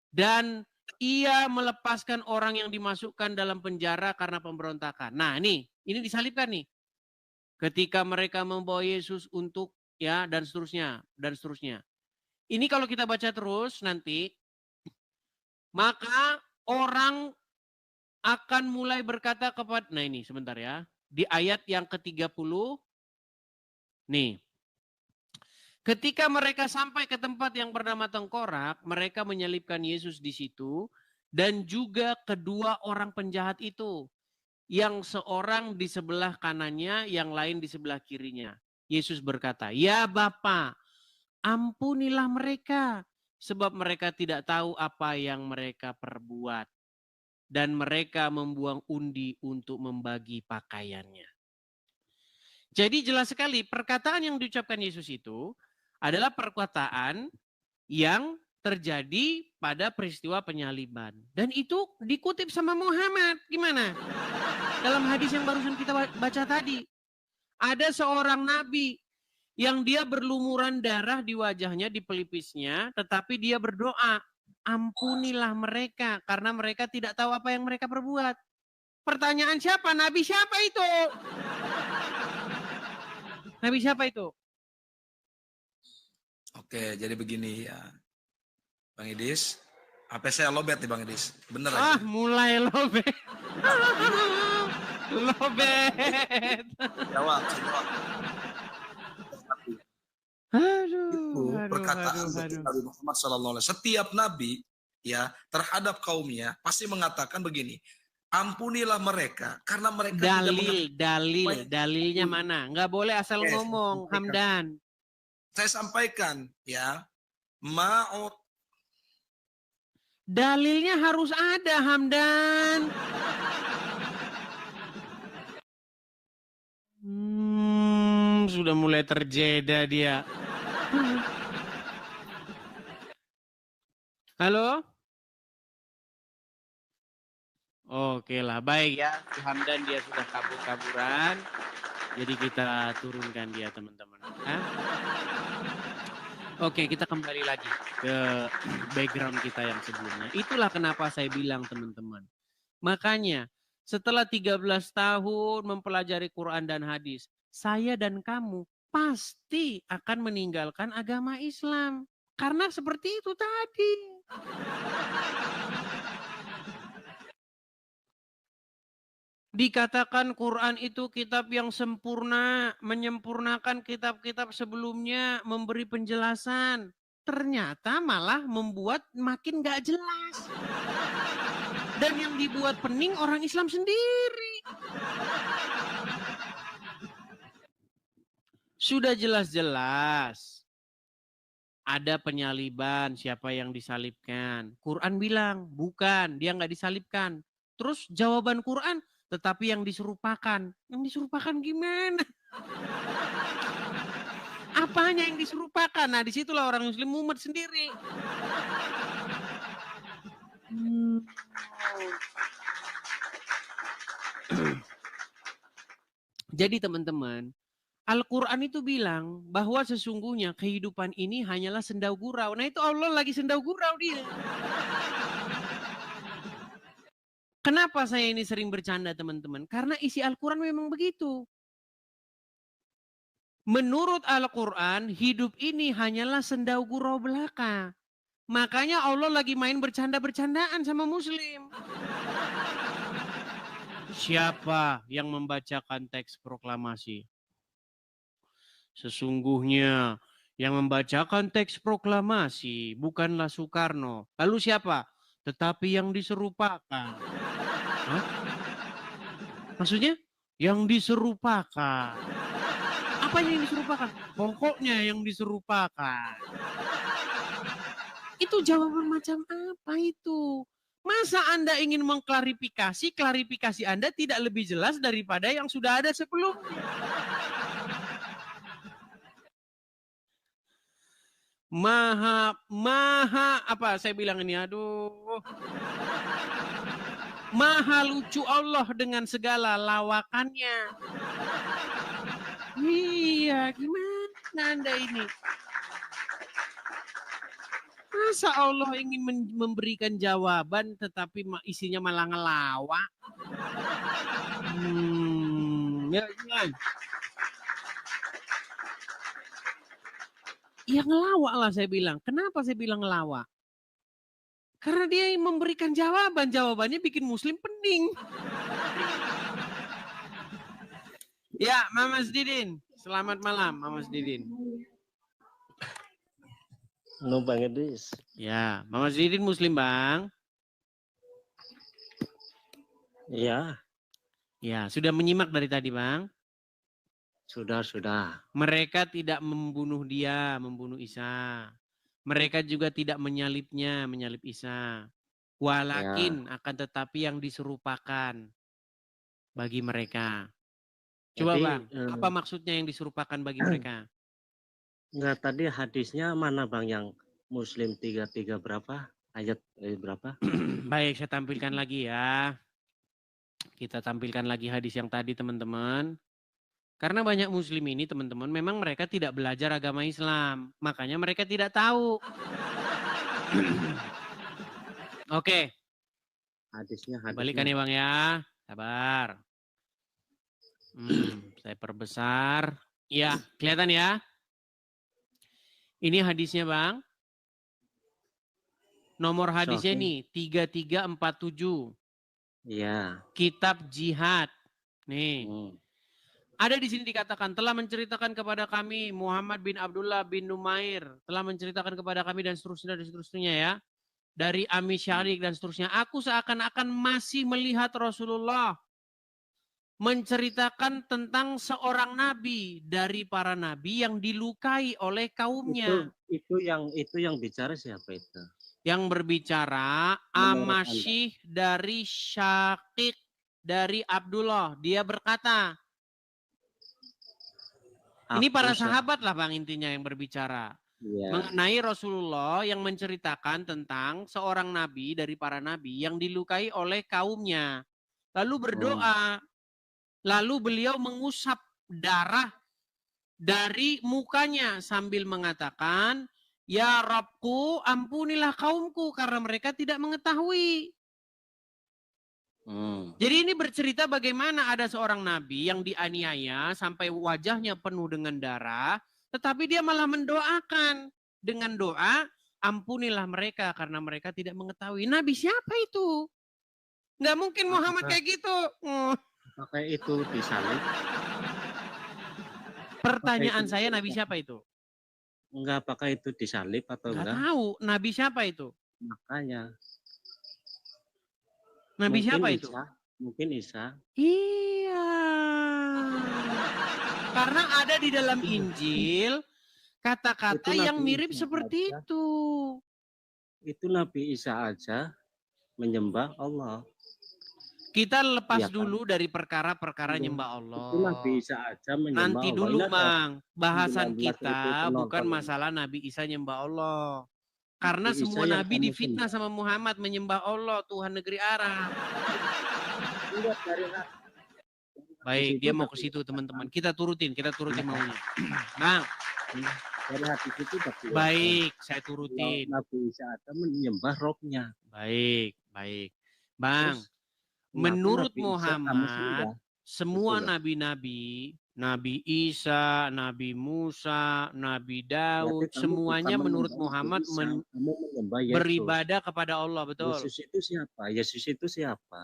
Dan ia melepaskan orang yang dimasukkan dalam penjara karena pemberontakan. Nah ini disalibkan nih. Ketika mereka membawa Yesus untuk dan seterusnya, dan seterusnya. Ini kalau kita baca terus nanti, maka orang akan mulai berkata kepada, nah ini sebentar ya, di ayat yang ke-30, nih. Ketika mereka sampai ke tempat yang bernama Tengkorak, mereka menyalibkan Yesus di situ, dan juga kedua orang penjahat itu, yang seorang di sebelah kanannya, yang lain di sebelah kirinya. Yesus berkata, ya Bapa, ampunilah mereka, sebab mereka tidak tahu apa yang mereka perbuat. Dan mereka membuang undi untuk membagi pakaiannya. Jadi jelas sekali perkataan yang diucapkan Yesus itu adalah perkataan yang terjadi pada peristiwa penyaliban. Dan itu dikutip sama Muhammad. Gimana? Dalam hadis yang barusan kita baca tadi. Ada seorang nabi yang dia berlumuran darah di wajahnya, di pelipisnya, tetapi dia berdoa, ampunilah mereka karena mereka tidak tahu apa yang mereka perbuat. Pertanyaan siapa? Nabi siapa itu? Nabi siapa itu? Oke, jadi begini ya. Bang Idis, apa saya lobet nih Bang Idis? Bener aja. Mulai lobet. Lobet. Jawab. Itu perkataan Nabi Muhammad SAW. Setiap nabi ya terhadap kaumnya pasti mengatakan begini, ampunilah mereka karena mereka dalilnya mana? Nggak boleh asal ngomong, Hamdan. Saya sampaikan ya, dalilnya harus ada, Hamdan. Sudah mulai terjeda dia. Halo? Oke lah, baik ya. Hamdan dia sudah kabur-kaburan. Jadi kita turunkan dia, teman-teman. Oke, kita kembali lagi ke background kita yang sebelumnya. Itulah kenapa saya bilang, teman-teman. Makanya, setelah 13 tahun mempelajari Quran dan hadis, saya dan kamu pasti akan meninggalkan agama Islam. Karena seperti itu tadi. Dikatakan Quran itu kitab yang sempurna, menyempurnakan kitab-kitab sebelumnya, memberi penjelasan. Ternyata malah membuat makin gak jelas. Dan yang dibuat pening orang Islam sendiri. Sudah jelas-jelas ada penyaliban, siapa yang disalibkan. Quran bilang, bukan, dia nggak disalibkan. Terus jawaban Quran, tetapi yang diserupakan. Yang diserupakan gimana? Apa apanya yang diserupakan? Nah, disitulah orang Muslim mumet sendiri. Jadi teman-teman, Al-Quran itu bilang bahwa sesungguhnya kehidupan ini hanyalah sendau gurau. Nah itu Allah lagi sendau gurau dia. Kenapa saya ini sering bercanda teman-teman? Karena isi Al-Quran memang begitu. Menurut Al-Quran, hidup ini hanyalah sendau gurau belaka. Makanya Allah lagi main bercanda-bercandaan sama Muslim. Siapa yang membacakan teks proklamasi? Sesungguhnya yang membacakan teks proklamasi bukanlah Soekarno. Lalu siapa? Tetapi yang diserupakan. Hah? Maksudnya? Yang diserupakan. Apa yang diserupakan? Pokoknya yang diserupakan. Itu jawaban macam apa itu? Masa Anda ingin mengklarifikasi, klarifikasi Anda tidak lebih jelas daripada yang sudah ada sebelumnya. Maha apa saya bilang ini, aduh. Maha lucu Allah dengan segala lawakannya. Iya, gimana Anda ini? Masa Allah ingin memberikan jawaban tetapi isinya malah ngelawak? Ya jangan. Ya ngelawak lah saya bilang. Kenapa saya bilang ngelawak? Karena dia memberikan jawaban. Jawabannya bikin Muslim pening. Ya, Mas Didin. Selamat malam, Mas Didin. No, Bang Idris. Ya, Mas Didin Muslim, Bang. Iya. Ya, sudah menyimak dari tadi, Bang. Sudah. Mereka tidak membunuh dia, membunuh Isa. Mereka juga tidak menyalibnya, menyalib Isa. Walakin akan tetapi yang diserupakan bagi mereka. Coba Jadi, Bang, apa maksudnya yang diserupakan bagi mereka? Enggak, tadi hadisnya mana Bang yang Muslim 33 berapa? Ayat berapa? Baik, saya tampilkan lagi ya. Kita tampilkan lagi hadis yang tadi teman-teman. Karena banyak Muslim ini teman-teman, memang mereka tidak belajar agama Islam. Makanya mereka tidak tahu. Oke. Hadisnya. Balikan ya Bang ya. Sabar. Saya perbesar. Iya, kelihatan ya? Ini hadisnya Bang. Nomor hadisnya nih 3347. Iya. Kitab Jihad. Nih. Ada di sini dikatakan telah menceritakan kepada kami Muhammad bin Abdullah bin Numair, telah menceritakan kepada kami dan seterusnya ya. Dari Ami Syarik dan seterusnya. Aku seakan-akan masih melihat Rasulullah menceritakan tentang seorang nabi dari para nabi yang dilukai oleh kaumnya. Itu yang bicara siapa itu? Yang berbicara Amasyih dari Syakik dari Abdullah. Dia berkata, ini para sahabat lah Bang intinya yang berbicara. Mengenai Rasulullah yang menceritakan tentang seorang nabi dari para nabi yang dilukai oleh kaumnya. Lalu berdoa. Lalu beliau mengusap darah dari mukanya sambil mengatakan, ya Rabbku ampunilah kaumku karena mereka tidak mengetahui. Jadi ini bercerita bagaimana ada seorang nabi yang dianiaya sampai wajahnya penuh dengan darah, tetapi dia malah mendoakan dengan doa, ampunilah mereka karena mereka tidak mengetahui. Nabi siapa itu? Nggak mungkin Muhammad kayak gitu. Pakai itu disalib. Pertanyaan saya Nabi siapa itu? Enggak, pakai itu disalib atau enggak? Tahu. Nabi siapa itu? Makanya. Nabi siapa itu? Mungkin Isa. Iya. Karena ada di dalam Injil kata-kata yang mirip seperti itu. Itu Nabi Isa aja menyembah Allah. Kita lepas Iya kan? dulu dari perkara-perkara Iya. nyembah Itu Nabi Allah. Isa aja menyembah Nanti Allah. dulu, Ini ada Bang. Bahasan 19.000 kita bukan penonton ini. masalah Nabi Isa nyembah Allah. Karena Nabi Isa semua yang nabi kamu difitnah sembah. sama Muhammad menyembah Allah, Tuhan negeri Arab. Lihat dari hadis Baik, itu dia mau udah ke situ kelihatan. teman-teman. Kita turutin Iya. maunya. Bang, Dari hadis itu udah kelihatan. baik, saya Kalau turutin. Nabi Isa aja menyembah rohnya. Baik, baik. Bang, Terus kenapa menurut Nabi Isa kamu Muhammad, sembah? semua Gitu loh. nabi-nabi, Nabi Isa, Nabi Musa, Nabi Daud, Berarti kamu semuanya bukan menurut menyembah Nabi Muhammad Isa, kamu menyembah Yesus. beribadah kepada Allah, betul? Yesus itu siapa? Yesus itu siapa?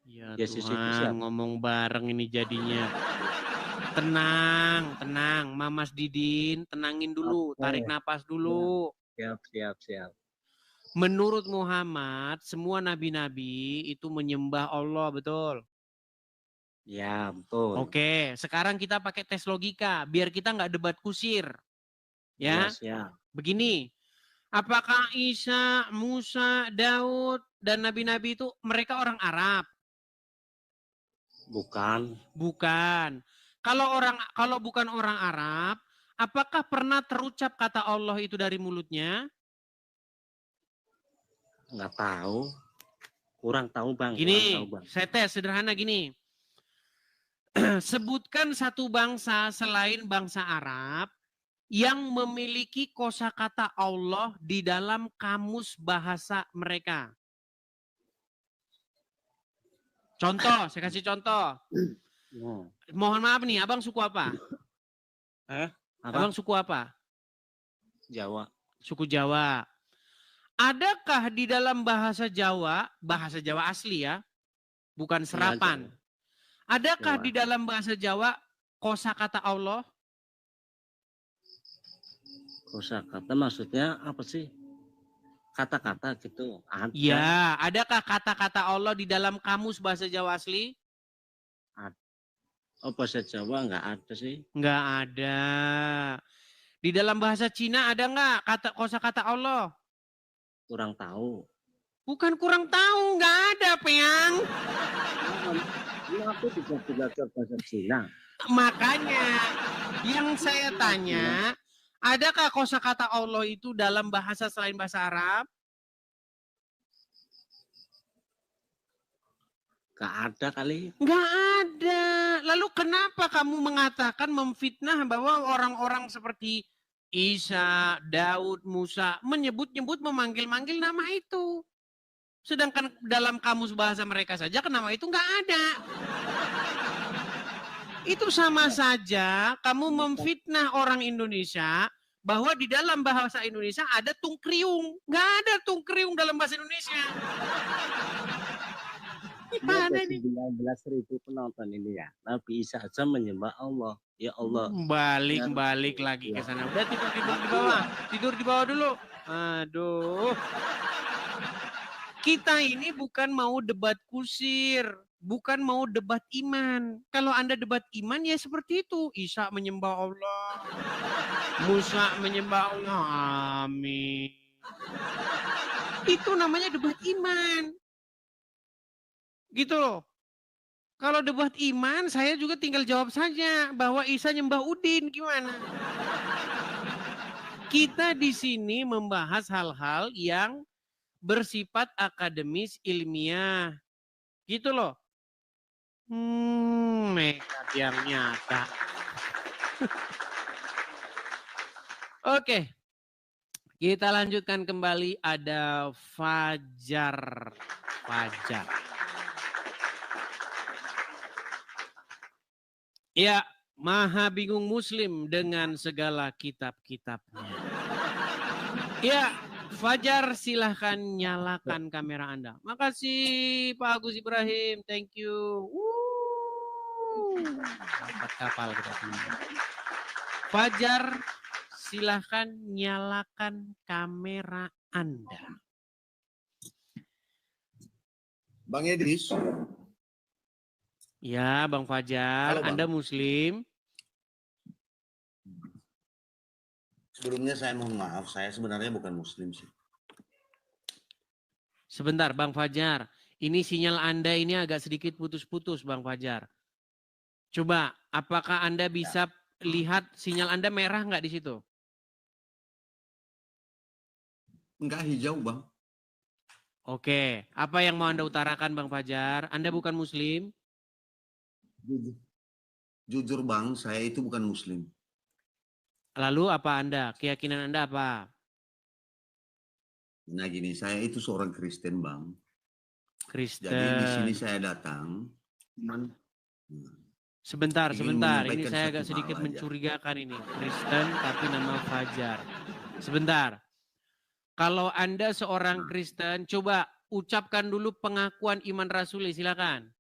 Ya Yesus itu Tuhan, siapa? ngomong bareng ini jadinya. Tenang, Mamas Didin, tenangin dulu, Oke. tarik napas dulu. Siap. Menurut Muhammad, semua nabi-nabi itu menyembah Allah, betul? Ya, betul. Oke, sekarang kita pakai tes logika, biar kita nggak debat kusir. Ya, Siap. begini. Apakah Isa, Musa, Daud, dan nabi-nabi itu mereka orang Arab? Bukan. Bukan. Kalau bukan orang Arab, apakah pernah terucap kata Allah itu dari mulutnya? Nggak tahu. Kurang tahu, Bang. Gini, Kurang tahu, Bang. saya tes sederhana gini. Sebutkan satu bangsa selain bangsa Arab yang memiliki kosakata Allah di dalam kamus bahasa mereka. Contoh, saya kasih contoh. Mohon maaf nih, abang suku apa? Apa? Abang suku apa? Jawa. Suku Jawa. Adakah di dalam bahasa Jawa asli ya, bukan serapan. Adakah Jawa. di dalam bahasa Jawa kosakata Allah? Kosakata maksudnya apa sih? Kata-kata gitu. Ada. Ya, adakah kata-kata Allah di dalam kamus bahasa Jawa asli? Oh, bahasa Jawa nggak ada sih. Nggak ada. Di dalam bahasa Cina ada nggak kosakata Allah? Kurang tahu. Bukan kurang tahu, nggak ada, Peang. Ini aku bisa belajar bahasa Cina. Makanya yang saya tanya, adakah kosakata Allah itu dalam bahasa selain bahasa Arab? Nggak ada kali. Nggak ada. Lalu kenapa kamu mengatakan memfitnah bahwa orang-orang seperti Isa, Daud, Musa menyebut-nyebut memanggil-manggil nama itu? Sedangkan dalam kamus bahasa mereka saja nama itu nggak ada. Itu sama saja kamu memfitnah orang Indonesia bahwa di dalam bahasa Indonesia ada tungkriung. Nggak ada tungkriung dalam bahasa Indonesia. Gimana nih? 19.000 penonton ini ya. Nabi Isa aja menyembah Allah. Ya Allah. Balik lagi ke sana. Udah tidur di bawah. Tidur di bawah dulu. Aduh. Kita ini bukan mau debat kusir, bukan mau debat iman. Kalau Anda debat iman ya seperti itu. Isa menyembah Allah. Musa menyembah Allah. Amin. Itu namanya debat iman. Gitu loh. Kalau debat iman, saya juga tinggal jawab saja bahwa Isa nyembah Udin. Gimana? Kita di sini membahas hal-hal yang bersifat akademis ilmiah. Gitu loh. Nekat yang nyata. Oke. Kita lanjutkan kembali, ada Fajar. Ya, maha bingung Muslim dengan segala kitab-kitabnya. Ya, Fajar, silahkan nyalakan kamera Anda. Makasih Pak Agus Ibrahim, thank you. Dapat kapal kita. Fajar, silahkan nyalakan kamera Anda. Bang Edris. Ya, Bang Fajar, halo, Bang. Anda Muslim? Sebelumnya saya mohon maaf, saya sebenarnya bukan Muslim sih. Sebentar, Bang Fajar. Ini sinyal Anda ini agak sedikit putus-putus, Bang Fajar. Coba, apakah Anda bisa lihat sinyal Anda merah nggak di situ? Enggak, hijau, Bang. Oke, apa yang mau Anda utarakan, Bang Fajar? Anda bukan Muslim? Jujur, Bang, saya itu bukan Muslim. Lalu apa Anda? Keyakinan Anda apa? Nah gini, saya itu seorang Kristen, Bang. Kristen. Jadi di sini saya datang, cuman Sebentar. ingin Ini menyampaikan saya satu agak hal sedikit aja. mencurigakan ini. Kristen tapi nama Fajar. Sebentar. Kalau Anda seorang Kristen, coba ucapkan dulu pengakuan iman rasuli, silakan.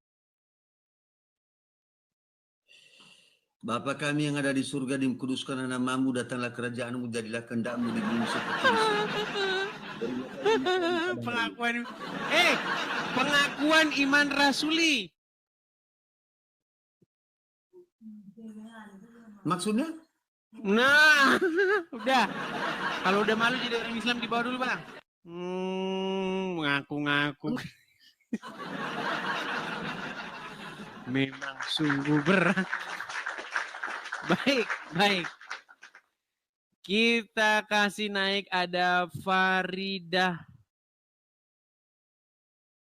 Bapa kami yang ada di surga, dikuduskan namamu, datanglah kerajaanmu, jadilah kehendakmu di bumi seperti di surga. Pengakuan iman rasuli. Maksudnya? Nah, udah. Kalau udah malu jadi orang Islam di bawah dulu, Bang. Ngaku-ngaku. Memang sungguh berat. Baik. Kita kasih naik ada Faridah